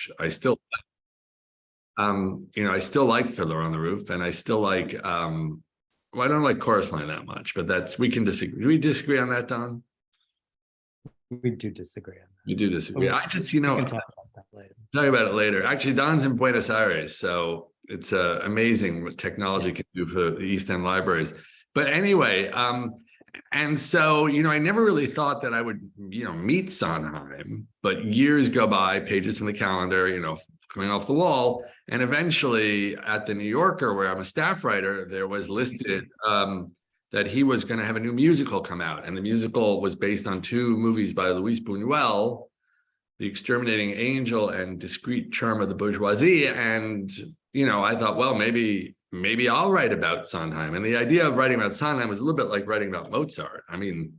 much. I still, I still like Fiddler on the Roof, and I still like, well, I don't like Chorus Line that much, but we can disagree. Do we disagree on that, Don? We do disagree on that. You do disagree. I just, we can talk about that later. Talk about it later. Actually, Don's in Buenos Aires, so it's amazing what technology can do for the East End libraries. But anyway, and so, I never really thought that I would, meet Sondheim, but years go by, pages from the calendar, coming off the wall. And eventually at the New Yorker, where I'm a staff writer, there was listed that he was going to have a new musical come out. And the musical was based on two movies by Luis Buñuel, The Exterminating Angel and Discreet Charm of the Bourgeoisie. And, I thought, well, maybe I'll write about Sondheim. And the idea of writing about Sondheim was a little bit like writing about Mozart. I mean,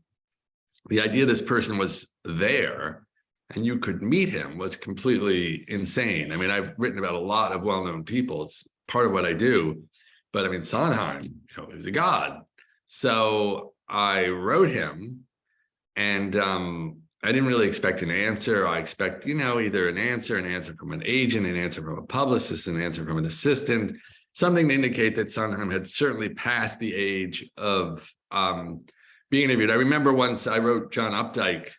the idea this person was there and you could meet him was completely insane. I mean, I've written about a lot of well-known people. It's part of what I do. But I mean, Sondheim, he was a god. So I wrote him, and I didn't really expect an answer. I expect, either an answer from an agent, an answer from a publicist, an answer from an assistant, something to indicate that Sondheim had certainly passed the age of being interviewed. I remember once I wrote John Updike,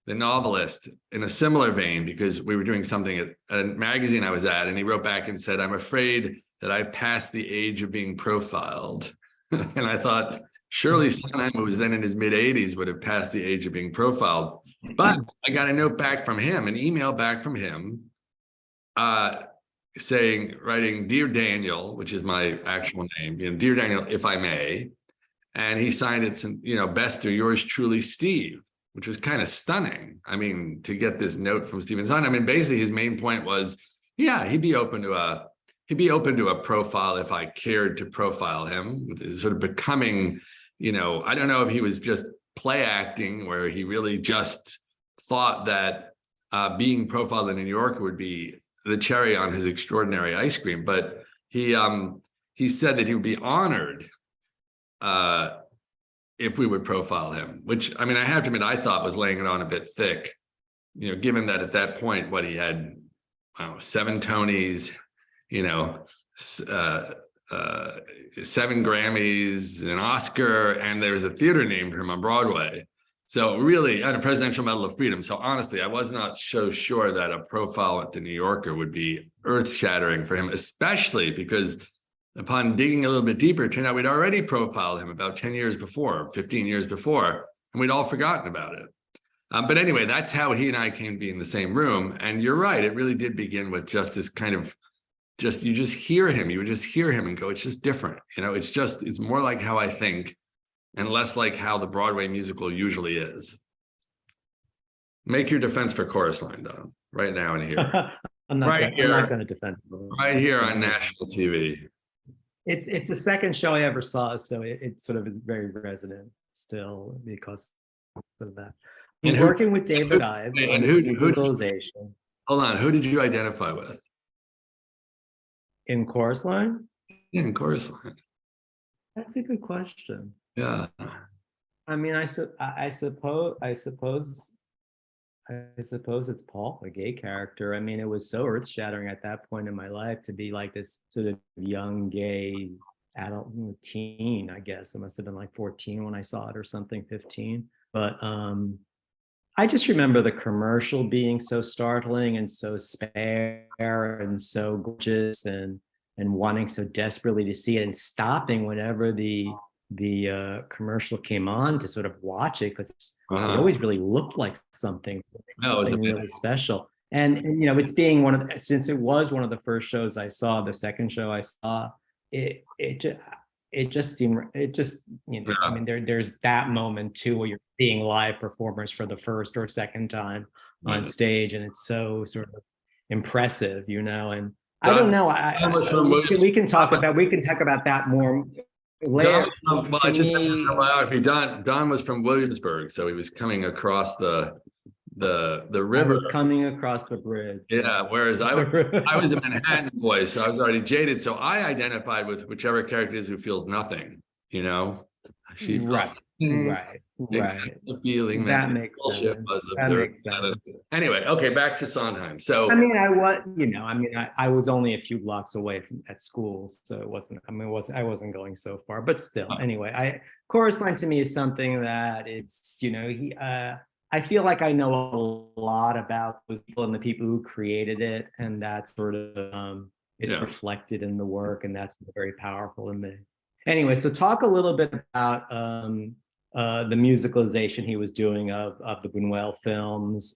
the novelist, in a similar vein, because we were doing something at a magazine I was at, and he wrote back and said, "I'm afraid that I've passed the age of being profiled." And I thought, surely Sondheim, who was then in his mid-80s, would have passed the age of being profiled. But I got a note back from him, an email back from him, writing, "Dear Daniel," which is my actual name, "Dear Daniel, if I may." And he signed it, "Best to yours truly, Steve," which was kind of stunning. I mean, to get this note from Stephen Sonheim. I mean, basically his main point was, yeah, he'd be open to a profile if I cared to profile him, sort of becoming, I don't know if he was just play acting, where he really just thought that being profiled in New York would be the cherry on his extraordinary ice cream. But he said that he would be honored if we would profile him, which, I mean, I have to admit, I thought was laying it on a bit thick, given that at that point, what he had, 7 Tonys, 7 Grammys, an Oscar, and there was a theater named for him on Broadway. So really, and a Presidential Medal of Freedom. So honestly, I was not so sure that a profile at the New Yorker would be earth-shattering for him, especially because upon digging a little bit deeper, it turned out we'd already profiled him about 10 years before, 15 years before, and we'd all forgotten about it. But anyway, that's how he and I came to be in the same room. And you're right, it really did begin with just this kind of, you just hear him, you would just hear him and go, it's just different. It's more like how I think and less like how the Broadway musical usually is. Make your defense for Chorus Line, Don, right now and here. I'm not going to defend it. Right here on national TV. It's the second show I ever saw, so it sort of is very resonant still because of that. And working with David Ives on musicalization. Hold on, who did you identify with? In Chorus Line? Yeah, in Chorus Line. That's a good question. Yeah. I mean, I suppose it's Paul, a gay character. I mean, it was so earth-shattering at that point in my life to be like this sort of young gay adult teen, I guess. It must have been like 14 when I saw it or something, 15. But I just remember the commercial being so startling and so spare and so gorgeous and wanting so desperately to see it and stopping whenever the commercial came on to sort of watch it because it always really looked like something really special. And it's being since it was one of the first shows I saw, the second show I saw, I mean, there's that moment too where you're seeing live performers for the first or second time on stage, and it's so sort of impressive, and I don't know. We can talk about that more later. Don was from Williamsburg, so he was coming across the river. I was coming across the bridge. Yeah, whereas I was a Manhattan boy, so I was already jaded. So I identified with whichever character it is who feels nothing, She Right, right. the feeling that That the makes bullshit sense. was That observed. makes sense. Anyway, okay, back to Sondheim. I So mean, I was only a few blocks away from at school, so it wasn't. I mean, I wasn't going so far, but still. Anyway, chorus line to me is something that it's, he. I feel like I know a lot about those people and the people who created it, and that's sort of it's yeah. reflected in the work, and that's very powerful in me. Anyway, so talk a little bit about the musicalization he was doing of the Buñuel films.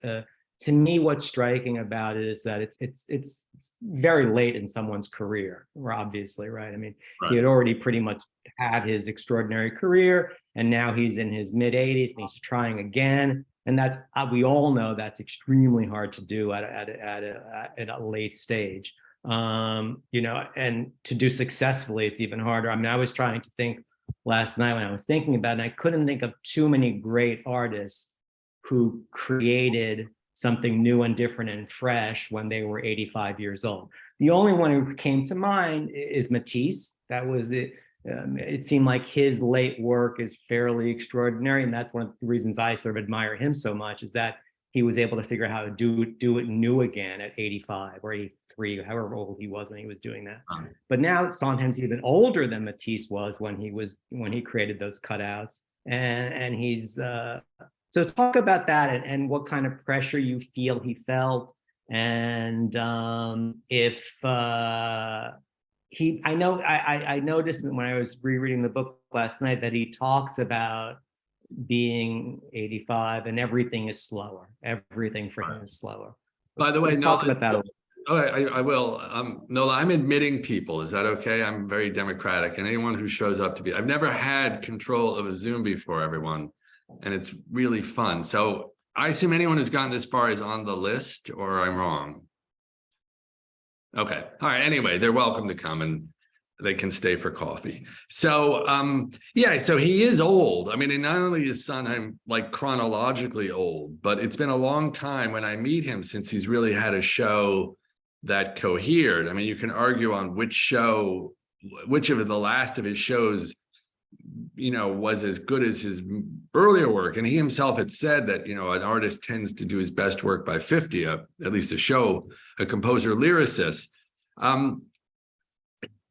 To me, what's striking about it is that it's very late in someone's career, obviously, right? I mean, he had already pretty much had his extraordinary career, and now he's in his mid 80s and he's trying again. And that's, we all know that's extremely hard to do at a late stage. And to do successfully, it's even harder. I mean, I was trying to think last night when I was thinking about it, and I couldn't think of too many great artists who created something new and different and fresh when they were 85 years old. The only one who came to mind is Matisse. That was it. It seemed like his late work is fairly extraordinary, and that's one of the reasons I sort of admire him so much, is that he was able to figure out how to do it new again at 85 or 83, however old he was when he was doing that. But now Sondheim's even older than Matisse was when he created those cutouts, and he's so talk about that and what kind of pressure you feel he felt, and if I noticed when I was rereading the book last night that he talks about being 85 and everything is slower. Everything for him is slower. By the way, let's talk about that. Oh, I will. Nola, I'm admitting people. Is that okay? I'm very democratic. And anyone who shows up I've never had control of a Zoom before, everyone. And it's really fun. So I assume anyone who's gotten this far is on the list, or I'm wrong. Okay. All right. Anyway, they're welcome to come and they can stay for coffee. So, yeah, so he is old. I mean, and not only is Sondheim like chronologically old, but it's been a long time when I meet him since he's really had a show that cohered. I mean, you can argue on which of the last of his shows, was as good as his earlier work. And he himself had said that, an artist tends to do his best work by 50, at least a composer lyricist.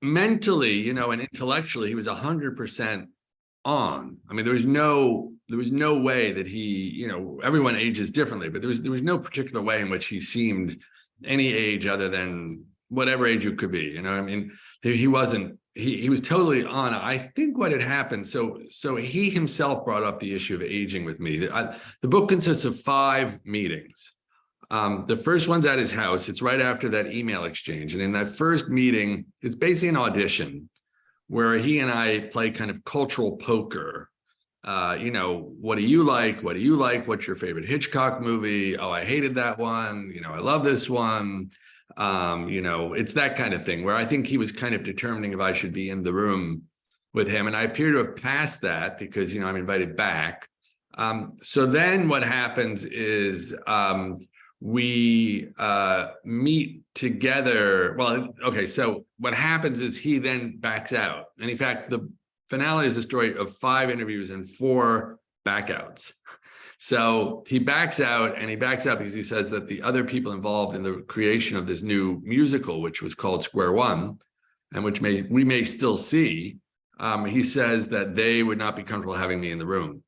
Mentally, and intellectually, he was 100% on. I mean, there was no way that he, everyone ages differently, but there was no particular way in which he seemed any age other than whatever age you could be. I mean, he wasn't. He was totally on. I think what had happened. So he himself brought up the issue of aging with me. The book consists of 5 meetings. The first one's at his house. It's right after that email exchange. And in that first meeting, it's basically an audition where he and I play kind of cultural poker. What do you like? What do you like? What's your favorite Hitchcock movie? Oh, I hated that one. I love this one. It's that kind of thing where I think he was kind of determining if I should be in the room with him. And I appear to have passed that because, I'm invited back. So then what happens is, we meet together. Well, okay, so what happens is he then backs out. And in fact, the finale is a story of 5 interviews and 4 backouts. So he backs out, and he backs out because he says that the other people involved in the creation of this new musical, which was called Square One, and which we may still see, he says that they would not be comfortable having me in the room.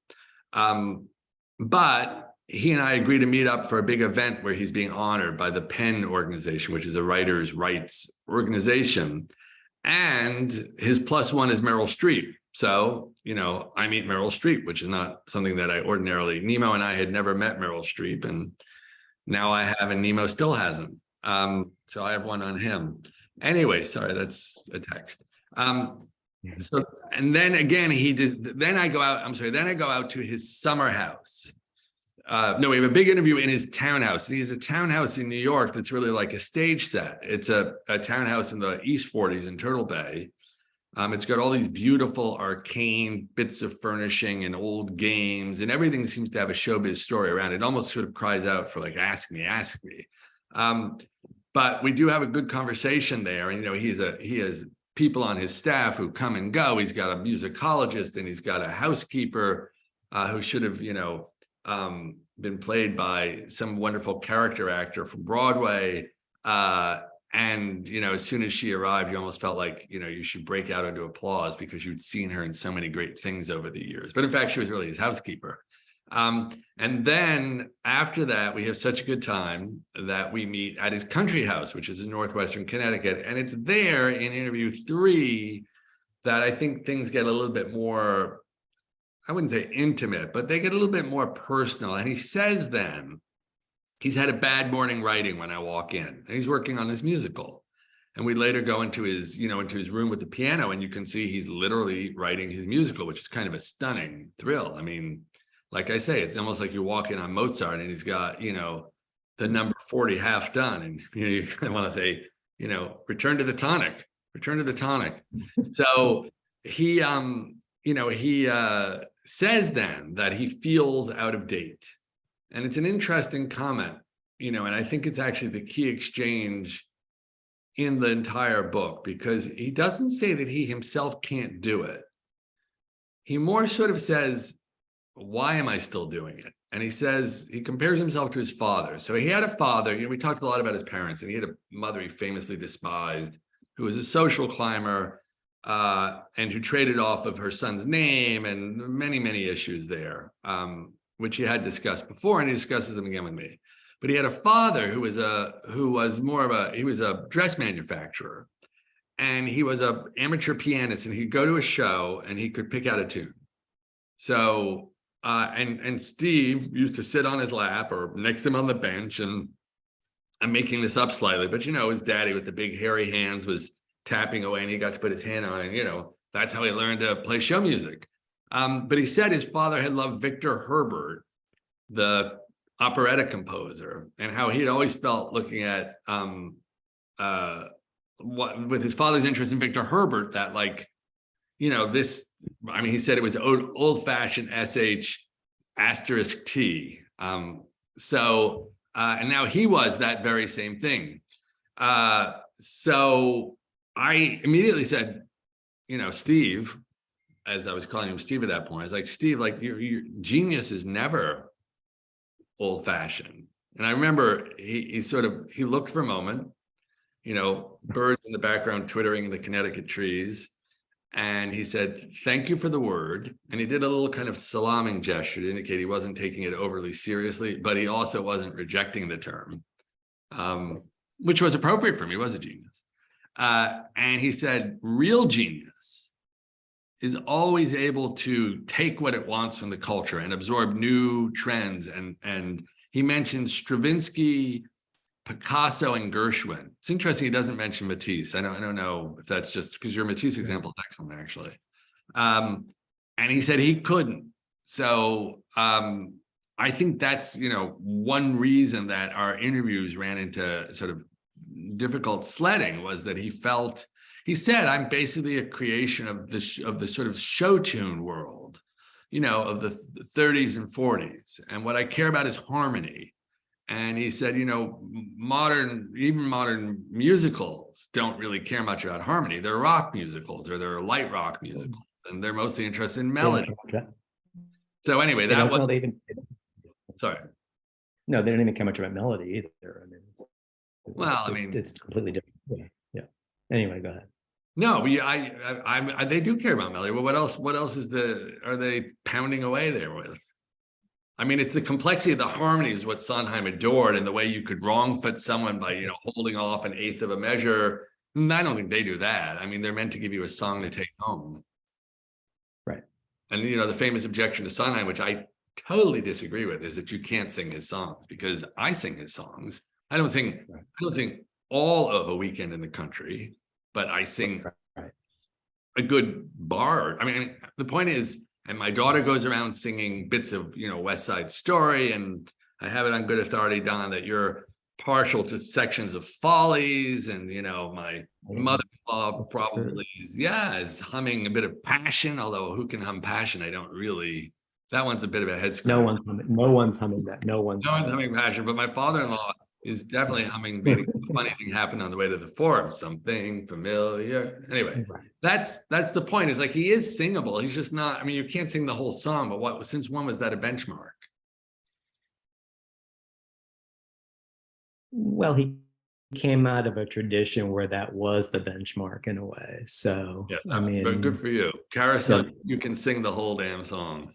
But he and I agreed to meet up for a big event where he's being honored by the PEN organization, which is a writers' rights organization. And his +1 is Meryl Streep. So, I meet Meryl Streep, which is not something that I ordinarily, Nemo and I had never met Meryl Streep, and now I have, and Nemo still hasn't. So I have one on him. Anyway, sorry, that's a text. So, and then again, then I go out to his summer house. No, we have a big interview in his townhouse. He has a townhouse in New York that's really like a stage set. It's a townhouse in the East 40s in Turtle Bay. It's got all these beautiful arcane bits of furnishing and old games, and everything seems to have a showbiz story around it. It almost sort of cries out for like, ask me. But we do have a good conversation there. And, he has people on his staff who come and go. He's got a musicologist and he's got a housekeeper who should have, been played by some wonderful character actor from Broadway. And, as soon as she arrived, you almost felt like, you should break out into applause because you'd seen her in so many great things over the years. But in fact, she was really his housekeeper. And then after that, we have such a good time that we meet at his country house, which is in northwestern Connecticut. And it's there in interview 3 that I think things get a little bit more, I wouldn't say intimate, but they get a little bit more personal. And he says then, he's had a bad morning writing when I walk in, and he's working on this musical. And we later go into his, into his room with the piano, and you can see he's literally writing his musical, which is kind of a stunning thrill. I mean, like I say, it's almost like you walk in on Mozart and he's got, the number 40 half done. And you want to say, return to the tonic. So he, he says then that he feels out of date. And it's an interesting comment, and I think it's actually the key exchange in the entire book, because he doesn't say that he himself can't do it. He more sort of says, why am I still doing it? And he says, he compares himself to his father. So he had a father, we talked a lot about his parents, and he had a mother he famously despised, who was a social climber, and who traded off of her son's name, and many, many issues there, which he had discussed before, and he discusses them again with me. But he had a father who was a dress manufacturer, and he was an amateur pianist, and he'd go to a show and he could pick out a tune. So, and Steve used to sit on his lap or next to him on the bench, and I'm making this up slightly, but his daddy with the big hairy hands was tapping away, and he got to put his hand on it, and that's how he learned to play show music. But he said his father had loved Victor Herbert, the operetta composer, and how he had always felt looking at with his father's interest in Victor Herbert, that this, he said it was old-fashioned SH asterisk T. And now he was that very same thing. So I immediately said, Steve, as I was calling him Steve at that point, I was like, Steve, your genius is never old-fashioned. And I remember he looked for a moment, birds in the background twittering in the Connecticut trees. And he said, thank you for the word. And he did a little kind of salaming gesture to indicate he wasn't taking it overly seriously, but he also wasn't rejecting the term, which was appropriate for him. He was a genius. And he said, real genius is always able to take what it wants from the culture and absorb new trends. And he mentioned Stravinsky, Picasso, and Gershwin. It's interesting he doesn't mention Matisse. I don't know if that's just because your Matisse example is excellent, actually. And he said he couldn't. So I think that's one reason that our interviews ran into sort of difficult sledding, was that he said, I'm basically a creation of the sort of show tune world, of the 30s and 40s. And what I care about is harmony. And he said, modern musicals don't really care much about harmony. They're rock musicals, or they're light rock musicals, and they're mostly interested in melody. So anyway, that was. Sorry. No, they don't even care much about melody either. It's completely different. Yeah. Anyway, go ahead. No, they do care about melody. Well, what else are they pounding away there with? It's the complexity of the harmony is what Sondheim adored, and the way you could wrong foot someone by, holding off an eighth of a measure. I don't think they do that. They're meant to give you a song to take home. Right. And, the famous objection to Sondheim, which I totally disagree with, is that you can't sing his songs, because I sing his songs. I don't sing all of A Weekend in the Country, but I sing a good bar. The point is, and my daughter goes around singing bits of, West Side Story, and I have it on good authority, Don, that you're partial to sections of Follies, and, my mother-in-law probably is humming a bit of Passion, although who can hum Passion? I don't really, that one's a bit of a head scratch. No one's humming that. No one's humming Passion, but my father-in-law is definitely humming, meaning a funny thing happened on the way to the Forum, something familiar. Anyway, Right. that's the point. It's like he is singable. He's just not. I mean, you can't sing the whole song, but since when was that a benchmark? Well, he came out of a tradition where that was the benchmark in a way. So, Yes, I very good mean, for you. Carousel, yeah, you can sing the whole damn song,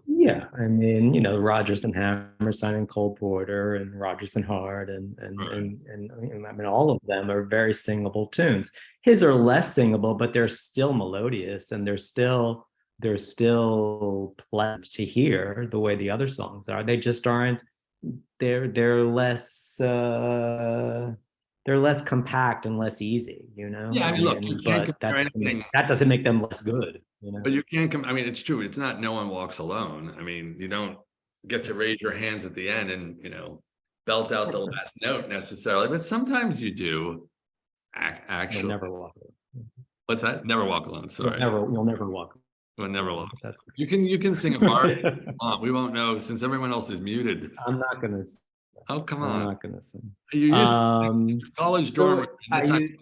yeah, I mean, Rodgers and Hammerstein and Cole Porter and Rodgers and Hart and I mean, all of them are very singable tunes. His are less singable, but they're still melodious and they're still pleasant to hear the way the other songs are. They just aren't. They're less compact and less easy. Yeah, I mean, look, you can't But compare anything. that doesn't make them less good. But you can't come. I mean, it's true. It's not No One Walks Alone. I mean, you don't get to raise your hands at the end and belt out the last note necessarily. But sometimes you do. You'll Actually, never walk alone. what's that? Never Walk Alone. Sorry, You'll never walk. we'll never walk. That's You can sing a bar. We won't know since everyone else is muted. I'm not gonna. Oh, come I'm on. not gonna sing. You used to college dorm. I'm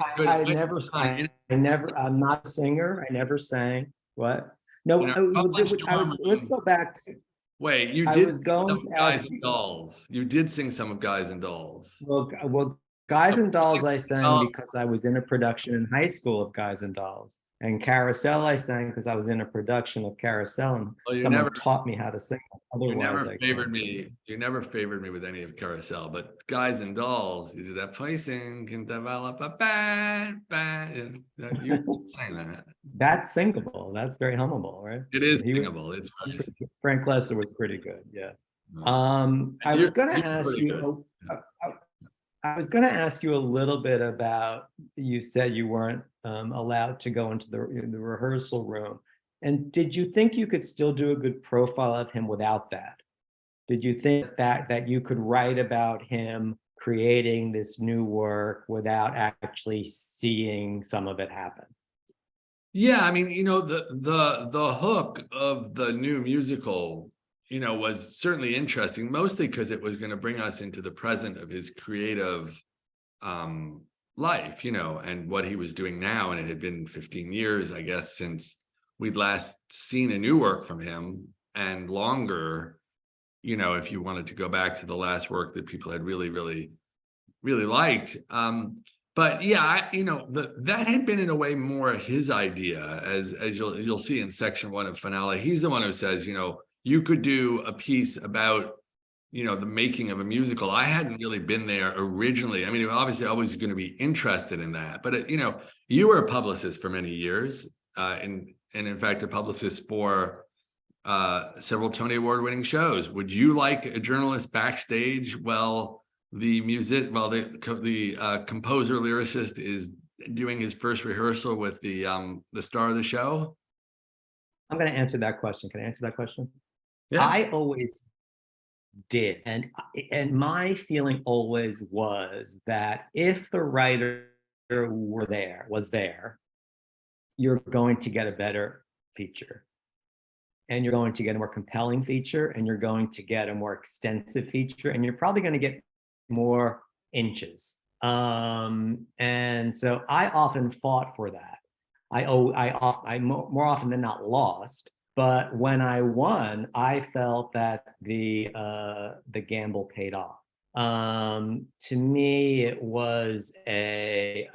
not a singer. I never sang. What? No, let's go back to. Wait, you I did was sing going some to of Guys ask and Dolls. You did sing some of Guys and Dolls. Well, Guys and Dolls I sang Oh. because I was in a production in high school of Guys and Dolls. And Carousel I sang because I was in a production of Carousel and Well, someone taught me how to sing. You Otherwise, never I favored can't me. sing. You never favored me with any of Carousel, but Guys and Dolls, you did that placing can develop a bad. You sang that. That's singable. That's very hummable, right? It is He was- singable. It's very Frank Lesser was pretty good. Yeah. no. I was going to You're ask pretty you. I was going to ask you a little bit about. You said you weren't allowed to go into the rehearsal room, and did you think you could still do a good profile of him without that? Did you think that you could write about him creating this new work without actually seeing some of it happen? Yeah, I mean, the hook of the new musical, was certainly interesting, mostly because it was going to bring us into the present of his creative life, and what he was doing now. And it had been 15 years, I guess, since we'd last seen a new work from him, and longer, if you wanted to go back to the last work that people had really, really, really liked. But yeah, that had been in a way more his idea, as you'll see in section 1 of Finale. He's the one who says, you could do a piece about, the making of a musical. I hadn't really been there originally. I mean, obviously always going to be interested in that, but you were a publicist for many years, and in fact, a publicist for several Tony Award winning shows. Would you like a journalist backstage the composer lyricist is doing his first rehearsal with the star of the show? I'm going to answer that question. Can I answer that question? Yeah. I always did, and my feeling always was that if the writer was there, you're going to get a better feature, and you're going to get a more compelling feature, and you're going to get a more extensive feature, and you're probably going to get more inches. And so I often fought for that. I more often than not lost, but when I won, I felt that the gamble paid off. To me, it was a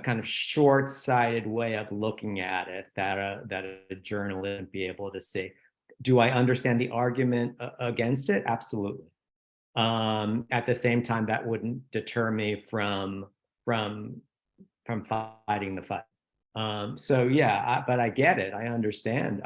kind of short-sighted way of looking at it that a journalist wouldn't be able to see. Do I understand the argument against it? Absolutely. At the same time, that wouldn't deter me from fighting the fight. So yeah, but I get it. I understand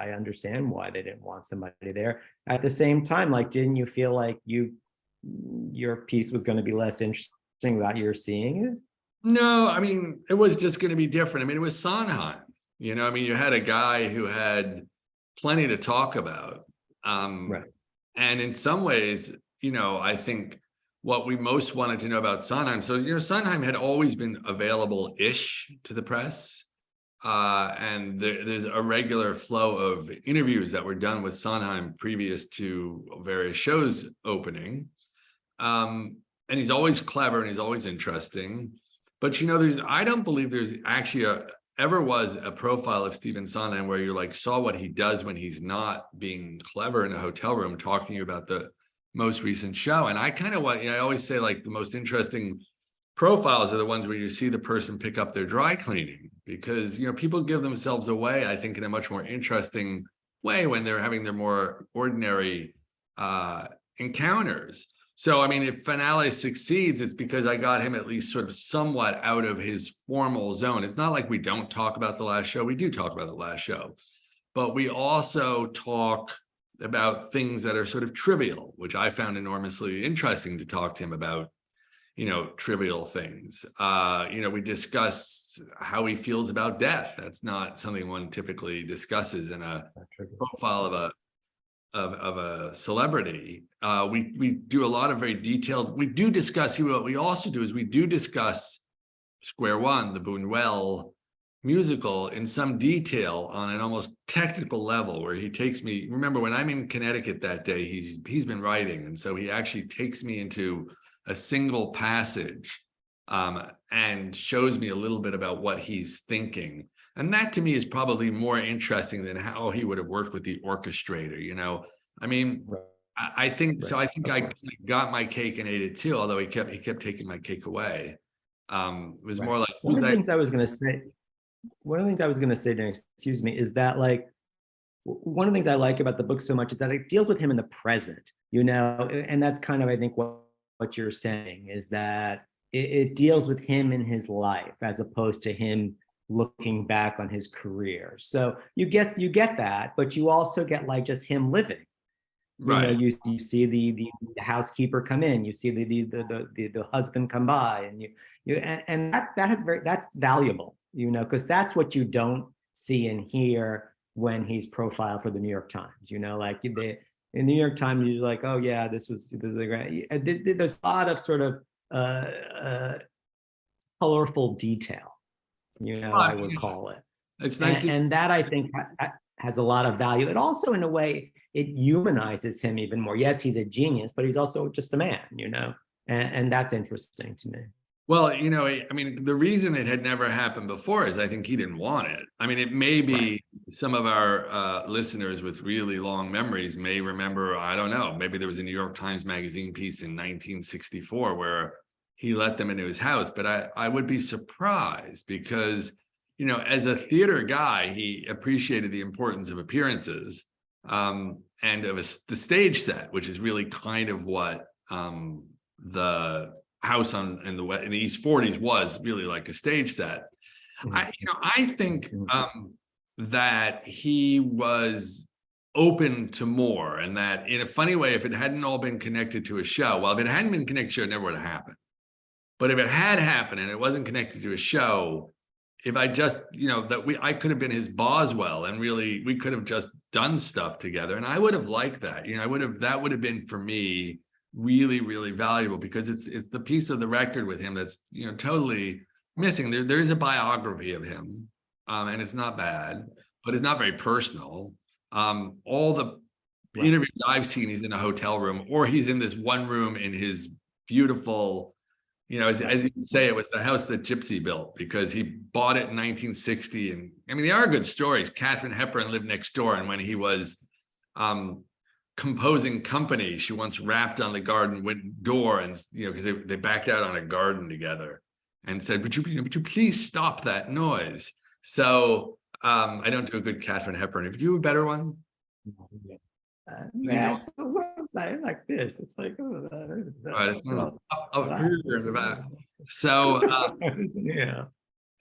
why they didn't want somebody there. At the same time, didn't you feel like your piece was going to be less interesting without your seeing it? No, I mean, it was just going to be different. I mean, it was Sondheim. I mean, you had a guy who had plenty to talk about. Right. And in some ways, I think what we most wanted to know about Sondheim. So, Sondheim had always been available-ish to the press. And there's a regular flow of interviews that were done with Sondheim previous to various shows opening. and he's always clever and he's always interesting. But I don't believe there's actually ever was a profile of Stephen Sondheim where you like saw what he does when he's not being clever in a hotel room talking to you about the most recent show. And I kind of I always say like the most interesting profiles are the ones where you see the person pick up their dry cleaning, because people give themselves away, I think, in a much more interesting way when they're having their more ordinary encounters. So, I mean, if Finale succeeds, it's because I got him at least sort of somewhat out of his formal zone. It's not like we don't talk about the last show. We do talk about the last show, but we also talk about things that are sort of trivial, which I found enormously interesting to talk to him about, trivial things. We discuss how he feels about death. That's not something one typically discusses in a profile of a celebrity. We do a lot of very detailed, we do discuss, what we also do is we do discuss Square One, the Buñuel musical, in some detail on an almost technical level, where he takes me, remember when I'm in Connecticut that day, he's been writing, and so he actually takes me into a single passage and shows me a little bit about what he's thinking. And that to me is probably more interesting than how he would have worked with the orchestrator, I mean, Right. I think Right. so. I think I got my cake and ate it too, although he kept taking my cake away. It was Right. more like, One who's of the that? things I was going to say, excuse me, is that like one of the things I like about the book so much is that it deals with him in the present, and that's kind of, I think, what you're saying is that it deals with him in his life as opposed to him looking back on his career. So you get that, but you also get like just him living. Right. You see the housekeeper come in, you see the husband come by, and and that's valuable, because that's what you don't see and hear when he's profiled for the New York Times. Like in the New York Times, you're like, oh yeah, this was great. There's a lot of sort of colorful detail, I would call it. It's nice. And that, I think, has a lot of value. It also, in a way, it humanizes him even more. Yes, he's a genius, but he's also just a man, and that's interesting to me. Well, I mean, the reason it had never happened before is I think he didn't want it. I mean, it may be some of our listeners with really long memories may remember, I don't know, maybe there was a New York Times Magazine piece in 1964 where he let them into his house, but I would be surprised because, as a theater guy, he appreciated the importance of appearances and of the stage set, which is really kind of what the house in the East 40s was really like a stage set. I think that he was open to more, and that in a funny way, if it hadn't all been connected to a show, well, if it hadn't been connected to a show, it never would have happened. But if it had happened and it wasn't connected to a show, if I just, I could have been his Boswell, and really we could have just done stuff together, and I would have liked that. That would have been for me really, really valuable, because it's the piece of the record with him that's totally missing. There is a biography of him, and it's not bad, but it's not very personal. All the interviews I've seen, he's in a hotel room, or he's in this one room in his beautiful, as you say, it was the house that Gypsy built, because he bought it in 1960. And I mean, there are good stories. Katharine Hepburn lived next door, and when he was composing Company, she once rapped on the garden door, and because they backed out on a garden together, and said, would you please stop that noise? So I don't do a good Katharine Hepburn. If you do a better one. It's a website like this. It's like, right, in the back. So yeah.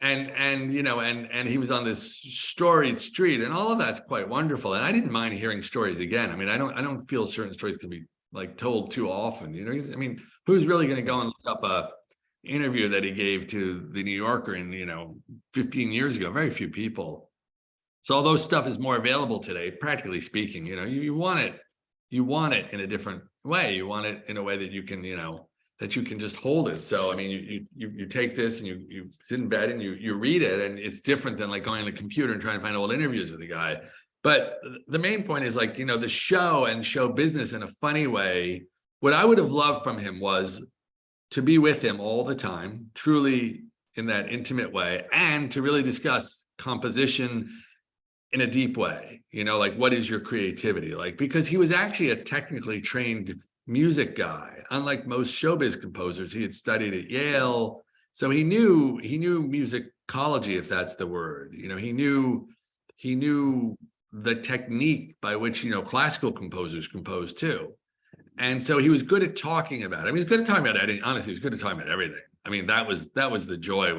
And he was on this storied street, and all of that's quite wonderful. And I didn't mind hearing stories again. I mean, I don't feel certain stories can be like told too often. I mean, who's really going to go and look up a interview that he gave to the New Yorker in 15 years ago? Very few people. So although stuff is more available today, practically speaking, you want it in a different way. You want it in a way that you can, that you can just hold it. So, I mean, you take this and you sit in bed and you read it, and it's different than like going on the computer and trying to find old interviews with the guy. But the main point is like, the show and show business in a funny way. What I would have loved from him was to be with him all the time, truly in that intimate way, and to really discuss composition in a deep way, like what is your creativity like? Because he was actually a technically trained music guy. Unlike most showbiz composers, he had studied at Yale. So he knew musicology, if that's the word. He knew the technique by which, classical composers compose too. And so he was good at talking about it. I mean, he was good at talking about anything. Honestly, he was good at talking about everything. I mean, that was the joy,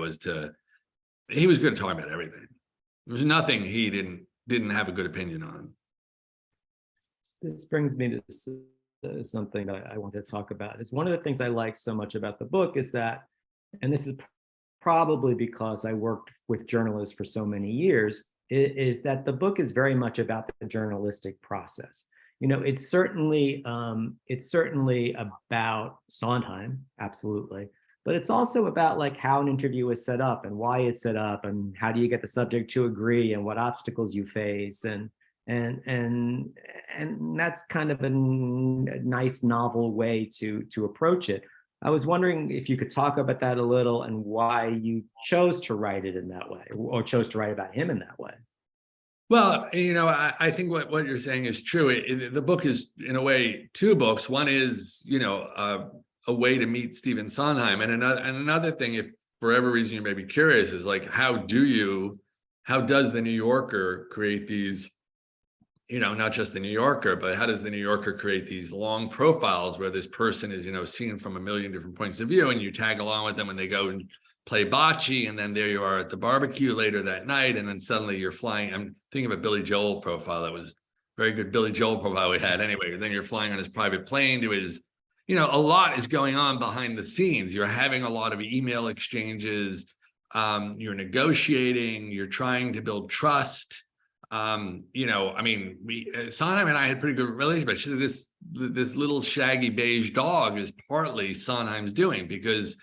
he was good at talking about everything. There was nothing he didn't have a good opinion on. This brings me to something that I want to talk about. Is one of the things I like so much about the book is that, and this is probably because I worked with journalists for so many years, is that the book is very much about the journalistic process. It's certainly about Sondheim, absolutely, but it's also about like how an interview is set up and why it's set up and how do you get the subject to agree and what obstacles you face, and that's kind of a nice novel way to approach it. I was wondering if you could talk about that a little and why you chose to write it in that way, or chose to write about him in that way. Well, I think what you're saying is true. The book is, in a way, two books. One is, a way to meet Stephen Sonheim, and another thing, if for whatever reason you may be curious, is like how does the New Yorker create these, not just the New Yorker, but how does the New Yorker create these long profiles where this person is, seen from a million different points of view, and you tag along with them and they go and play bocce, and then there you are at the barbecue later that night, and then suddenly you're flying. I'm thinking of a Billy Joel profile. That was a very good Billy Joel profile we had anyway. And then you're flying on his private plane to his, a lot is going on behind the scenes. You're having a lot of email exchanges. You're negotiating. You're trying to build trust. Sondheim and I had pretty good relationship. She said this little shaggy beige dog is partly Sondheim's doing, because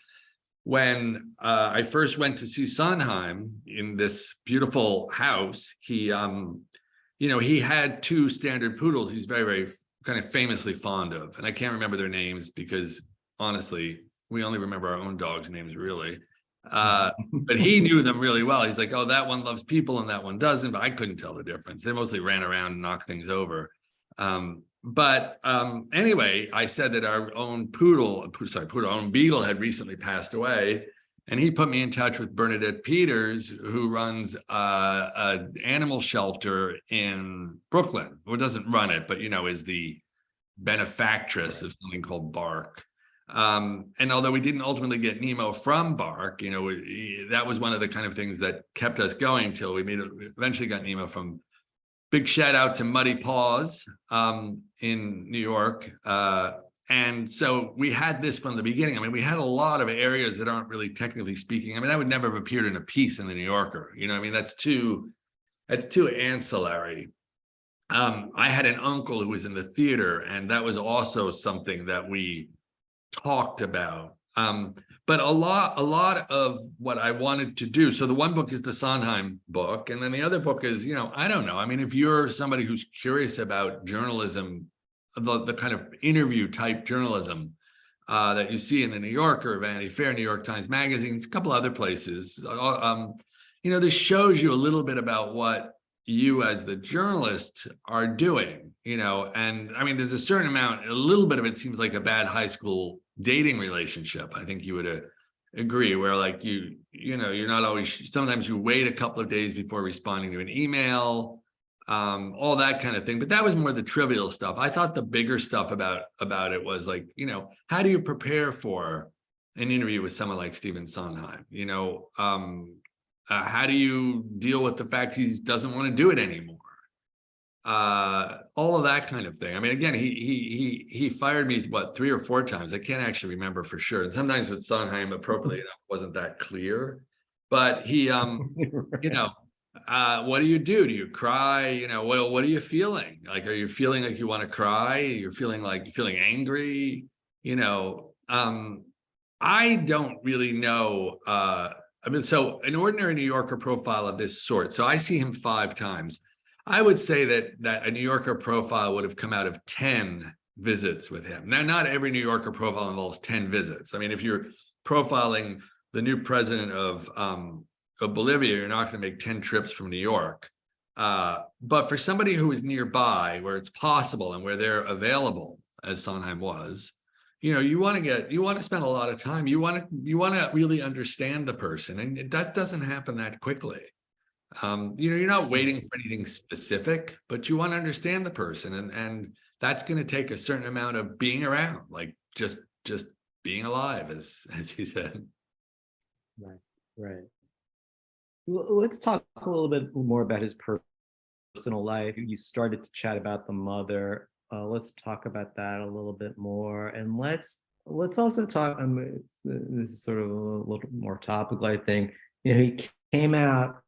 when I first went to see Sondheim in this beautiful house, he had two standard poodles he's very, very kind of famously fond of. And I can't remember their names because, honestly, we only remember our own dogs' names, really. But he knew them really well. He's like, oh, that one loves people and that one doesn't, but I couldn't tell the difference. They mostly ran around and knocked things over. Anyway, I said that our own beagle had recently passed away, and he put me in touch with Bernadette Peters, who runs an animal shelter in Brooklyn. Well, doesn't run it, but is the benefactress of something called Bark. And although we didn't ultimately get Nemo from Bark, that was one of the kind of things that kept us going till we eventually got Nemo from. Big shout out to Muddy Paws in New York. And so we had this from the beginning. I mean, we had a lot of areas that aren't really technically speaking. I mean, that would never have appeared in a piece in the New Yorker. That's too ancillary. I had an uncle who was in the theater, and that was also something that we talked about. But a lot of what I wanted to do. So the one book is the Sondheim book, and then the other book is, I don't know. I mean, if you're somebody who's curious about journalism, the kind of interview type journalism that you see in the New Yorker, Vanity Fair, New York Times Magazine, a couple other places, this shows you a little bit about what you as the journalist are doing, and I mean, there's a certain amount, a little bit of it seems like a bad high school dating relationship. I think you would agree, where like you're not always, sometimes you wait a couple of days before responding to an email, all that kind of thing. But that was more the trivial stuff. I thought the bigger stuff about it was like, how do you prepare for an interview with someone like Stephen Sonheim? How do you deal with the fact he doesn't want to do it anymore? All of that kind of thing. I mean, again, he fired me 3 or 4 times. I can't actually remember for sure. And sometimes with Sondheim, appropriately enough, wasn't that clear. But he, what do you do? Do you cry? What are you feeling? Like, are you feeling like you want to cry? You're feeling angry? I don't really know. So an ordinary New Yorker profile of this sort. So I see him 5 times. I would say that a New Yorker profile would have come out of 10 visits with him. Now, not every New Yorker profile involves 10 visits. I mean, if you're profiling the new president of Bolivia, you're not going to make 10 trips from New York. But for somebody who is nearby, where it's possible and where they're available, as Sondheim was, you want to spend a lot of time. You want to really understand the person, and that doesn't happen that quickly. You're not waiting for anything specific, but you want to understand the person, and that's going to take a certain amount of being around, like just being alive, as he said. Right. Well, let's talk a little bit more about his personal life. You started to chat about the mother. Let's talk about that a little bit more, and let's also talk. This is sort of a little more topical, I think. He came out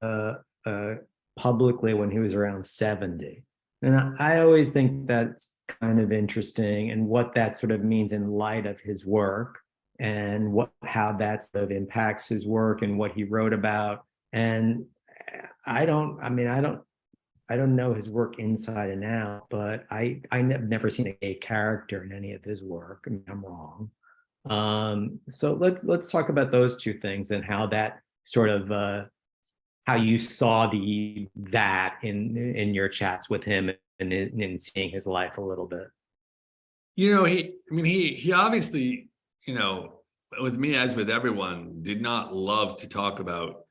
publicly when he was around 70, and I always think that's kind of interesting, and what that sort of means in light of his work, and how that sort of impacts his work and what he wrote about. And I don't know his work inside and out, but I've never seen a gay character in any of his work. I mean, I'm wrong. So let's talk about those two things, and how that sort of how you saw that in your chats with him, and in seeing his life a little bit. He obviously, with me, as with everyone, did not love to talk about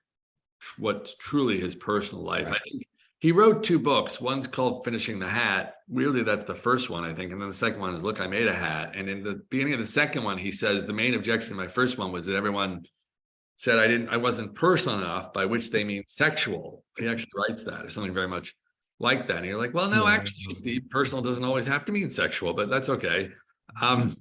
what's truly his personal life. Right. I think he wrote 2 books. One's called Finishing the Hat. Really, that's the first one, I think. And then the second one is Look, I Made a Hat. And in the beginning of the second one, he says, the main objection to my first one was that everyone said I wasn't personal enough, by which they mean sexual. He actually writes that, or something very much like that. And you're like, well, no, actually, Steve, personal doesn't always have to mean sexual, but that's okay. But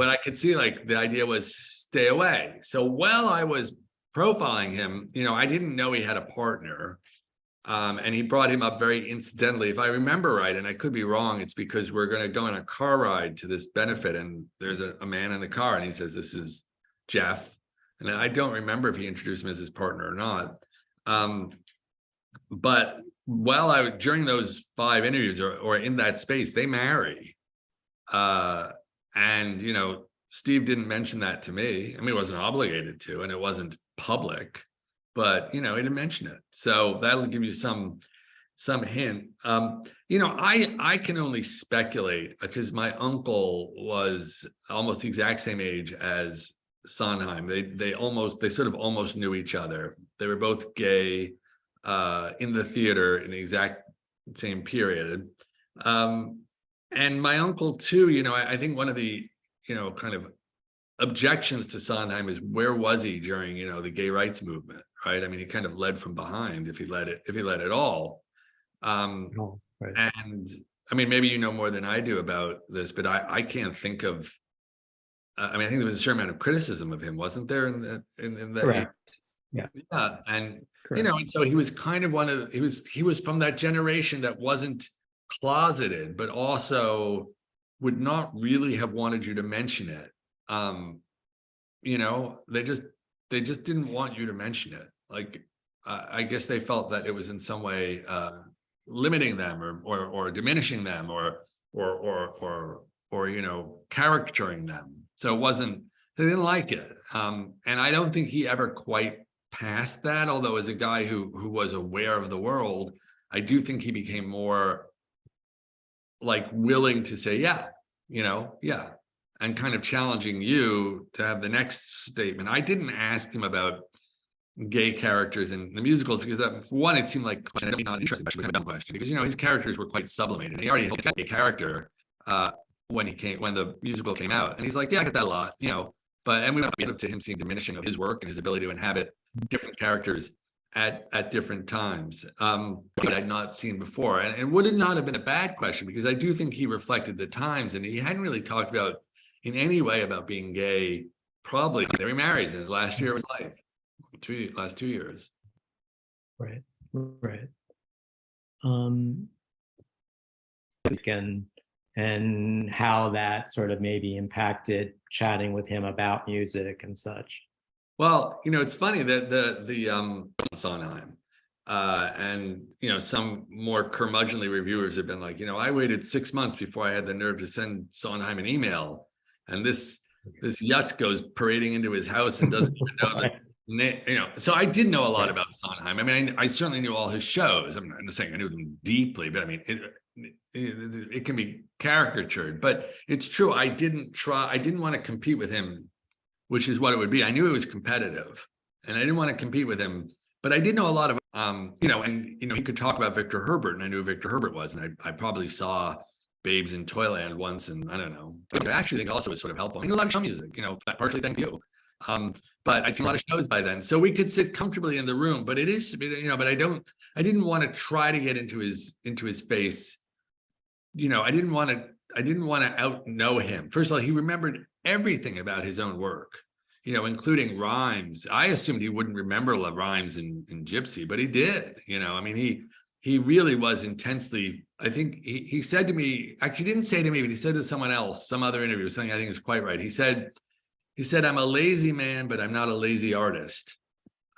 I could see, like, the idea was stay away. So while I was profiling him, I didn't know he had a partner. And he brought him up very incidentally. If I remember right, and I could be wrong, it's because we're going to go on a car ride to this benefit, and there's a man in the car, and he says, "This is Jeff." And I don't remember if he introduced him as his partner or not. But during those 5 interviews, or in that space, they marry. And Steve didn't mention that to me. I mean, he wasn't obligated to, and it wasn't public, but he didn't mention it. So that'll give you some hint. I can only speculate, because my uncle was almost the exact same age as Sondheim. They sort of almost knew each other. They were both gay in the theater in the exact same period. And my uncle too, I think one of the kind of objections to Sondheim is, where was he during the gay rights movement, right? I mean, he kind of led from behind, if he led at all. Right. And I mean, maybe you know more than I do about this, but I can't think of. I mean, I think there was a certain amount of criticism of him, wasn't there? In that. Correct. Yeah. And correct. And so he was kind of he was from that generation that wasn't closeted, but also would not really have wanted you to mention it. They just didn't want you to mention it. Like, I guess they felt that it was in some way limiting them, or diminishing them, or caricaturing them. So they didn't like it. And I don't think he ever quite passed that. Although, as a guy who was aware of the world, I do think he became more like willing to say, yeah, and kind of challenging you to have the next statement. I didn't ask him about gay characters in the musicals, because for one, it seemed like not interesting question, because his characters were quite sublimated. He already had a character when the musical came out, and he's like, yeah, I get that a lot, and we went to him seeing diminishing of his work and his ability to inhabit different characters at different times that I'd not seen before. And it would not have been a bad question, because I do think he reflected the times, and he hadn't really talked about in any way about being gay, probably he marries in his last year of his life, last 2 years. Right. And how that sort of maybe impacted chatting with him about music and such. Well, it's funny that the Sondheim, And some more curmudgeonly reviewers have been like, I waited 6 months before I had the nerve to send Sondheim an email, and this yutz goes parading into his house and doesn't even know that. So I did know a lot about Sondheim. I mean, I certainly knew all his shows. I'm not saying I knew them deeply, but I mean, it can be caricatured. But it's true. I didn't want to compete with him, which is what it would be. I knew it was competitive, and I didn't want to compete with him. But I did know a lot of, he could talk about Victor Herbert, and I knew who Victor Herbert was, and I probably saw Babes in Toyland once, and I don't know. I actually think also was sort of helpful. I knew a lot of show music, partially thank you. But I'd seen a lot of shows by then, so we could sit comfortably in the room. But it is, but I didn't want to try to get into his face. I didn't want to out know him. First of all, he remembered everything about his own work, including rhymes. I assumed he wouldn't remember the rhymes in Gypsy, but he did. I mean, he really was intensely. I think he said to me, actually didn't say to me, but he said to someone else, some other interview, something I think is quite right. He said, I'm a lazy man, but I'm not a lazy artist.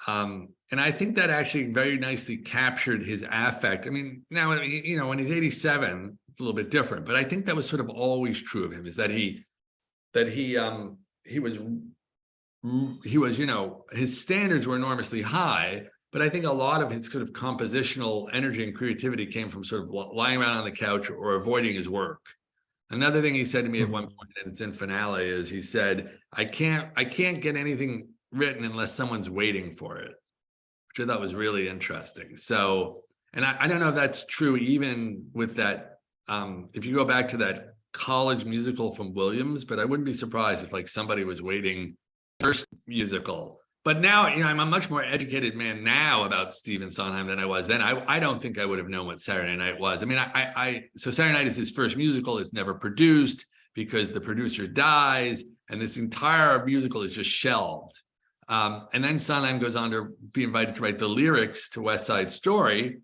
And I think that actually very nicely captured his affect. I mean, now, when he's 87, it's a little bit different, but I think that was sort of always true of him, is that he was, his standards were enormously high, but I think a lot of his sort of compositional energy and creativity came from sort of lying around on the couch or avoiding his work. Another thing he said to me at one point, and it's in Finale, is he said, I can't get anything written unless someone's waiting for it, which I thought was really interesting. So, and I don't know if that's true even with that, if you go back to that college musical from Williams, but I wouldn't be surprised if like somebody was waiting first musical. But now, I'm a much more educated man now about Stephen Sonheim than I was then. I don't think I would have known what Saturday Night was. I mean, so Saturday Night is his first musical. It's never produced because the producer dies, and this entire musical is just shelved. And then Sondheim goes on to be invited to write the lyrics to West Side Story.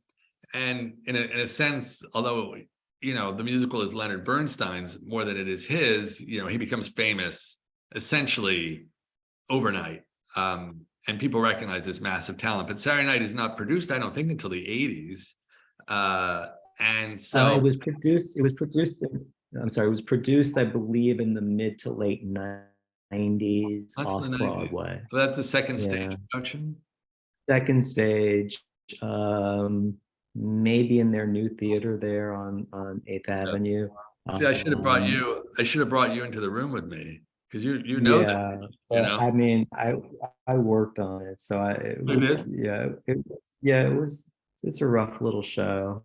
And in a sense, although, the musical is Leonard Bernstein's more than it is his, he becomes famous essentially overnight. And people recognize this massive talent, but Saturday Night is not produced, I don't think, until the 80s. And so it was produced, I believe, in the mid to late 90s off Broadway. So that's the second stage production? Second stage, maybe in their new theater there on 8th Avenue. See, I should have brought you into the room with me, because you know that. I mean, I worked on it, so it's a rough little show.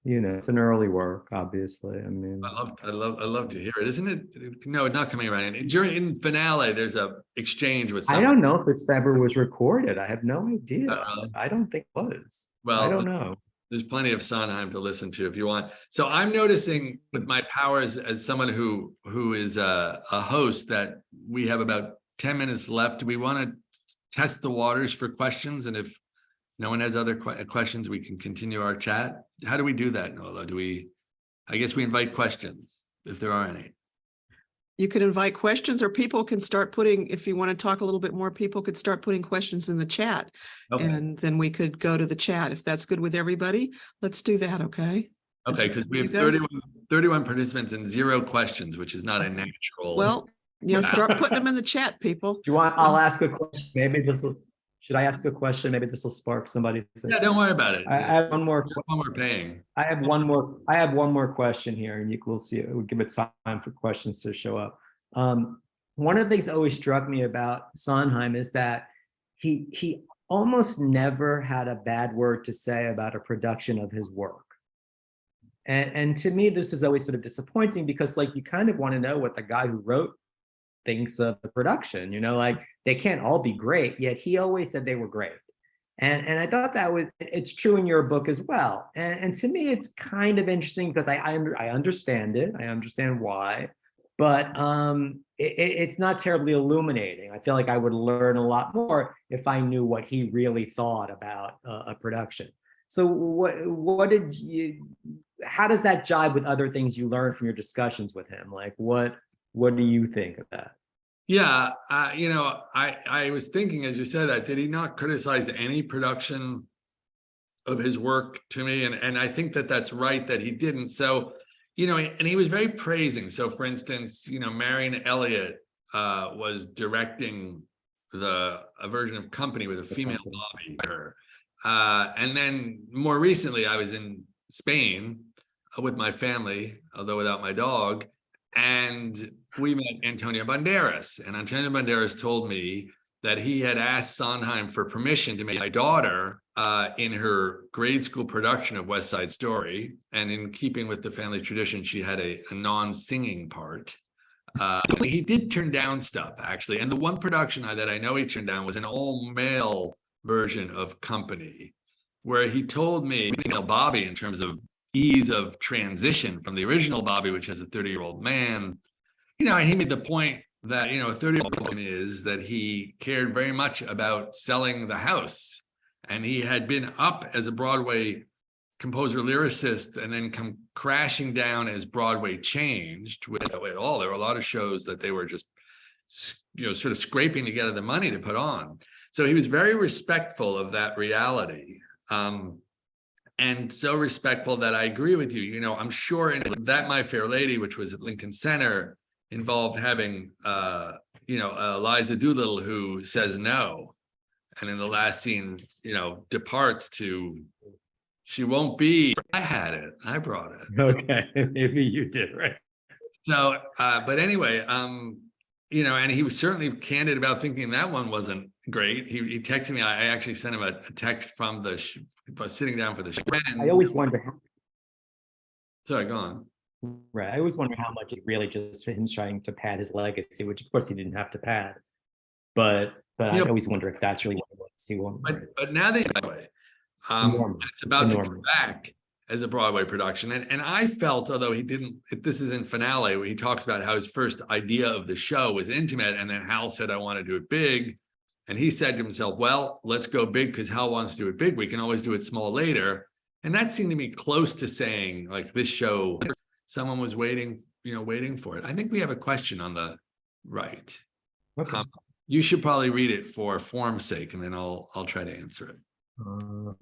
It's an early work, obviously. I mean, I love to hear it. Isn't it? No, it's not coming around. In Finale, there's a exchange with someone. I don't know if it's ever was recorded. I have no idea. I don't think it was. Well, I don't know. There's plenty of Sondheim to listen to if you want. So I'm noticing with my powers as someone who is a host that we have about 10 minutes left. Do we want to test the waters for questions? And if no one has other questions, we can continue our chat. How do we do that, Nola? I guess we invite questions if there are any. You can invite questions, or people can start putting, if you want to talk a little bit more, people could start putting questions in the chat. Okay. And then we could go to the chat. If that's good with everybody, let's do that, okay? Okay, because we have 31 participants and 0 questions, which is not a natural. Well, start putting them in the chat, people. Do you want, I'll ask a question. Maybe should I ask a question? Maybe this will spark somebody to say. Yeah, don't worry about it. I have one more. We're paying. I have one more question here, and we'll see. We'll give it time for questions to show up. One of the things that always struck me about Sondheim is that he almost never had a bad word to say about a production of his work. And to me, this is always sort of disappointing, because like you kind of want to know what the guy who wrote thinks of the production, like they can't all be great, yet he always said they were great. And I thought it's true in your book as well. And to me, it's kind of interesting because I understand it. I understand why, but it's not terribly illuminating. I feel like I would learn a lot more if I knew what he really thought about a production. So how does that jibe with other things you learned from your discussions with him? Like what do you think of that? Yeah, I was thinking as you said that, did he not criticize any production of his work to me. And I think that that's right that he didn't. So, and he was very praising. So for instance, Marion Elliott was directing a version of Company with a female Bobby. And then more recently, I was in Spain with my family, although without my dog, and we met Antonio Banderas. And Antonio Banderas told me that he had asked Sondheim for permission to make my daughter in her grade school production of West Side Story. And in keeping with the family tradition, she had a non-singing part. He did turn down stuff, actually. And the one production that I know he turned down was an all-male version of Company, where he told me, Bobby, in terms of ease of transition from the original Bobby, which has a 30-year-old man, and he made the point that, a 30-year-old woman is that he cared very much about selling the house. And he had been up as a Broadway composer lyricist and then come crashing down as Broadway changed with it all. There were a lot of shows that they were just, sort of scraping together the money to put on. So he was very respectful of that reality. And so respectful that I agree with you. I'm sure in That My Fair Lady, which was at Lincoln Center, involved having, Eliza Doolittle who says no. And in the last scene, departs to, she won't be, I had it, I brought it. Okay, maybe you did, right? So, but anyway, and he was certainly candid about thinking that one wasn't great. He texted me, I actually sent him a text from sitting down for the show. I always wonder how. Sorry, go on. Right. I always wonder how much it's really just him trying to pad his legacy, which of course he didn't have to pad. But I always wonder if that's really what it was. He won't. But now they way. It's about to come back as a Broadway production. And I felt, although he didn't, this is in Finale, where he talks about how his first idea of the show was intimate. And then Hal said, I want to do it big. And he said to himself, well, let's go big because Hal wants to do it big. We can always do it small later. And that seemed to me close to saying, like, this show, someone was waiting for it. I think we have a question on the right. Okay. You should probably read it for form's sake, and then I'll try to answer it. I'm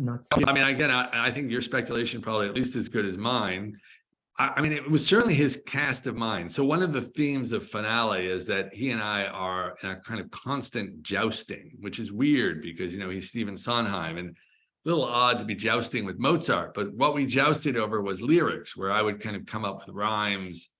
not. I mean, again, I think your speculation probably at least as good as mine. I mean, it was certainly his cast of mind. So one of the themes of Finale is that he and I are in a kind of constant jousting, which is weird because, he's Stephen Sonheim and a little odd to be jousting with Mozart. But what we jousted over was lyrics, where I would kind of come up with rhymes,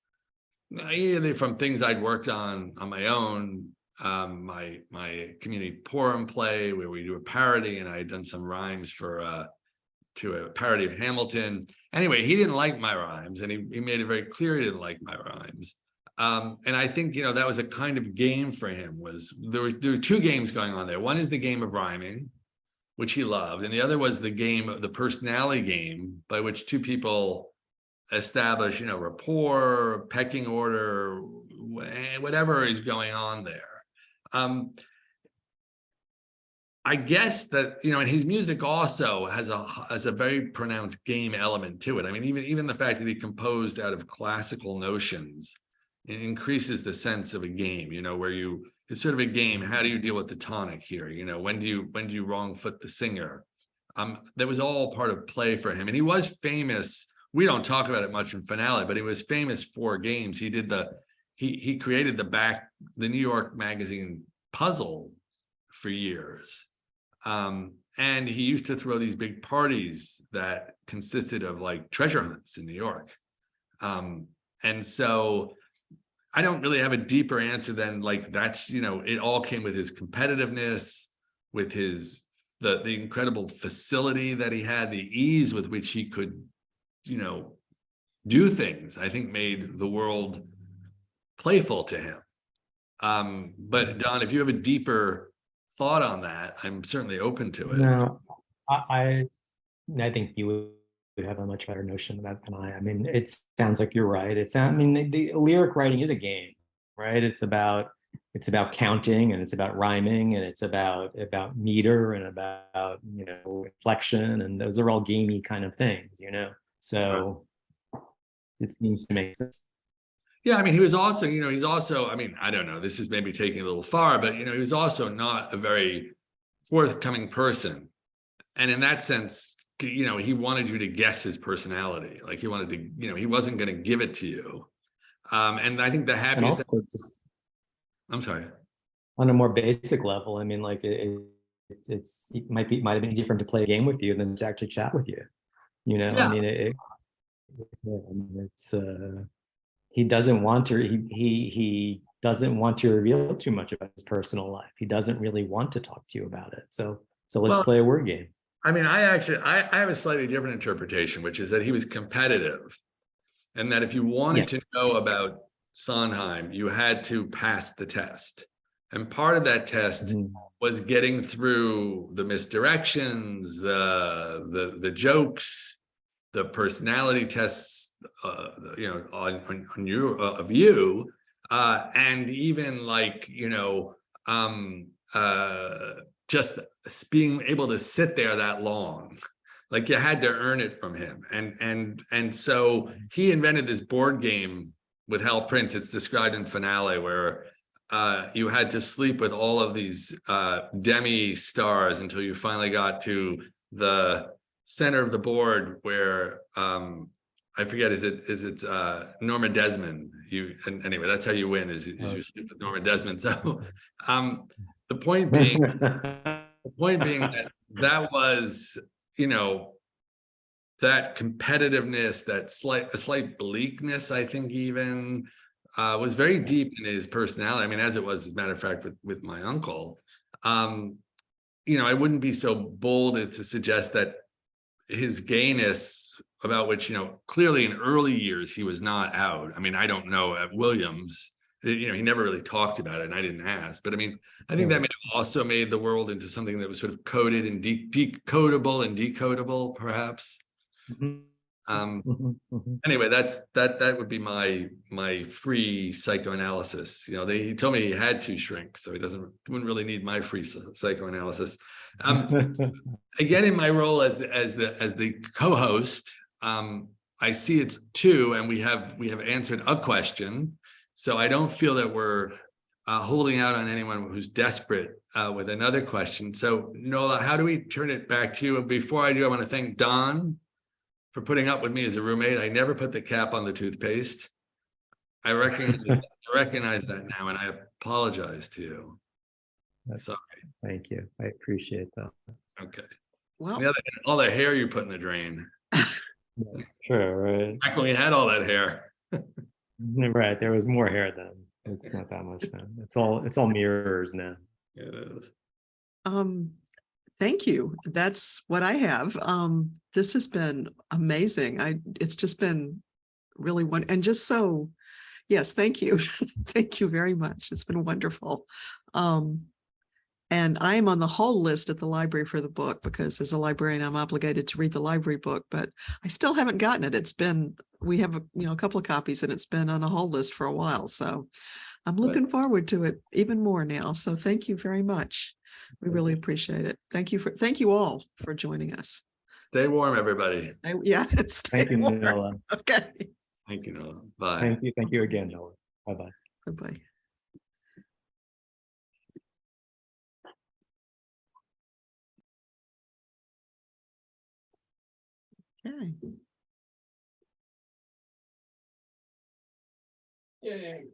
either from things I'd worked on my own, my community poem play where we do a parody, and I had done some rhymes to a parody of Hamilton. Anyway, he didn't like my rhymes, and he made it very clear he didn't like my rhymes. And I think, that was a kind of game for him. There were two games going on there. One is the game of rhyming, which he loved, and the other was the game of the personality game, by which two people establish, rapport, pecking order, whatever is going on there. I guess that, and his music also has a very pronounced game element to it. I mean, even the fact that he composed out of classical notions, it increases the sense of a game, where it's sort of a game. How do you deal with the tonic here? When do you wrong foot the singer? That was all part of play for him. And he was famous. We don't talk about it much in Finale, but he was famous for games. He did he created the New York Magazine puzzle for years. And he used to throw these big parties that consisted of like treasure hunts in New York. And so I don't really have a deeper answer than like, that's, it all came with his competitiveness, with the incredible facility that he had, the ease with which he could, do things, I think made the world playful to him. But Don, if you have a deeper thought on that, I'm certainly open to it. No, I think you would have a much better notion of that than I. I mean, it sounds like you're right. The lyric writing is a game, right? It's about counting, and it's about rhyming, and it's about meter, and about inflection, and those are all gamey kind of things, So it seems to make sense. Yeah, I mean, he was also, he's also, I mean, I don't know, this is maybe taking a little far, but, he was also not a very forthcoming person. And in that sense, you know, he wanted you to guess his personality. Like he wanted to, you know, he wasn't going to give it to you. And I think the And happiest, also just I'm sorry. on a more basic level, I mean, like it might have been easier for him to play a game with you than to actually chat with you. You know, I Yeah. mean, yeah, I mean, it's he doesn't want to he doesn't want to reveal too much about his personal life. He doesn't really want to talk to you about it. So let's Well, play a word game. I mean, I have a slightly different interpretation, which is that he was competitive, and that if you wanted Yeah. to know about Sondheim, you had to pass the test. And part of that test Mhm. was getting through the misdirections, the jokes, the personality tests, you know, on you of you, and even like, you know, just being able to sit there that long. Like you had to earn it from him. And so he invented this board game with Hal Prince. It's described in Finale, where you had to sleep with all of these demi stars until you finally got to the center of the board where I forget, is it Norma Desmond? Anyway, that's how you win, is you sleep with Norma Desmond. So the point being that was, you know, that competitiveness, that slight bleakness, I think even was very deep in his personality. I mean, as it was, as a matter of fact, with my uncle. You know, I wouldn't be so bold as to suggest that his gayness, about which, you know, clearly in early years he was not out. I mean, I don't know at Williams, you know, he never really talked about it, and I didn't ask. But I mean, I think that also made the world into something that was sort of coded and decodable and decodable, perhaps. Anyway, that would be my free psychoanalysis. You know, he told me he had to shrink, so he wouldn't really need my free psychoanalysis. Again, in my role as the co-host, I see it's two, and we have answered a question, so I don't feel that we're holding out on anyone who's desperate with another question. So Nola, how do we turn it back to you? Before I do, I want to thank Don for putting up with me as a roommate. I never put the cap on the toothpaste. I recognize that now, and I apologize to you. Sorry. Thank you. I appreciate that. Okay. Well, All the hair you put in the drain. Yeah, sure, right. Back when we had all that hair. Right. There was more hair then. It's not that much now. It's all mirrors now. It is. Thank you. That's what I have. This has been amazing. It's just been really wonderful. And just so, yes, thank you. Thank you very much. It's been wonderful. And I am on the whole list at the library for the book, because as a librarian, I'm obligated to read the library book, but I still haven't gotten it. We have a couple of copies, and it's been on a whole list for a while. So I'm looking forward to it even more now. So thank you very much. We really appreciate it. Thank you all for joining us. Stay warm, everybody. Thank you, warm. Nola. Okay. Thank you, Nola. Bye. Thank you again, Nola. Bye-bye. Bye-bye. Okay. Yay.